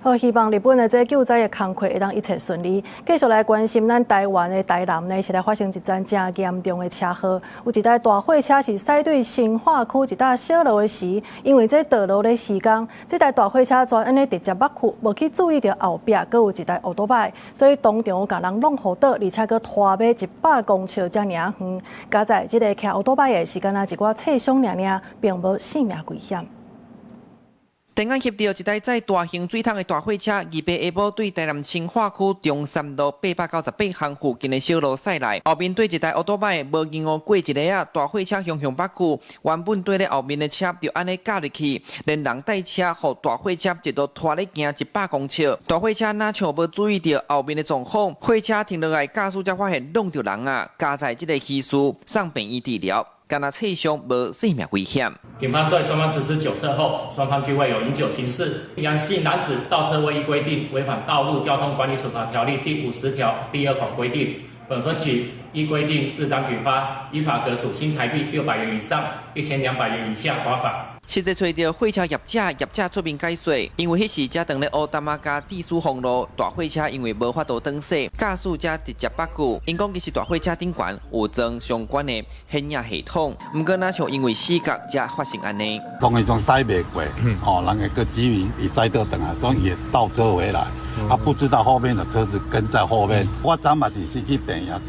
好，希望日本的這救災的工作會當一切順利。繼續來關心咱台灣的台南呢，是來發生一件真嚴重的車禍。有一台大貨車是駛對新化區一帶小路的時，因為這道路咧施工，這台大貨車專安尼直接捌去，無去注意到後壁閣有一台歐多拜，所以當場甲人弄糊倒，而且閣拖尾100公尺遮爾遠。加在這個騎歐多拜的是敢若一寡側傷爾爾，並無性命危險。電眼翕到一台載大型水桶的大貨車，2日下晡對台南新化區中山路898巷附近的小路駛來，後面對一台歐多拜，無經過過一個啊，大貨車向捌去，原本對咧後面的車就安尼夾入去，連人帶車和大貨車一路拖咧行100公尺，大貨車哪像無注意到後面的狀況，貨車停落來，駕駛才發現弄到人啊，加在這個起訴送病院治療。敢若側傷無生命危險。警方對雙方實施酒測後，雙方均未有飲酒情事。楊姓男子倒車未依規定，違反《道路交通管理處罰條例》第50條第2款規定，本分局依規定自當局發，依法可處新台幣600元以上1200元以下罰款。實際找到貨車業者出面解說，因為迄時才當咧烏淡馬加地蘇封路，大貨車因為無法度轉駛，駕駛者直接捌去。因講其實大貨車頂懸有裝相關的顯影系統，毋過哪像因為死角才發生安尼。當伊種駛袂過，人會個指明伊駛倒轉來，所以也倒車回來。不知道後面的車子跟在後面。我昨嘛是去病院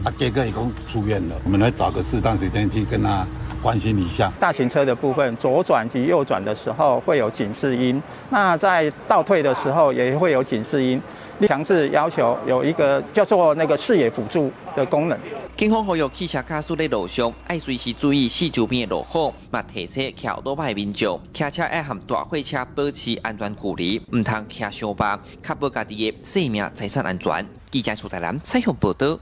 看，結果伊講出院了，我們來找個適當時間去跟他關心一下。大型車的部分，左轉及右轉的時候會有警示音，那在倒退的時候也會有警示音，強制要求有一個叫做那個視野輔助的功能。警方呼籲汽車駕駛在路上愛隨時注意四周邊的路況，嘛提醒騎歐多拜的民眾，騎車愛和大貨車保持安全距離，唔通騎相扒，確保家己的生命財產安全。記者蘇台南採訪報道。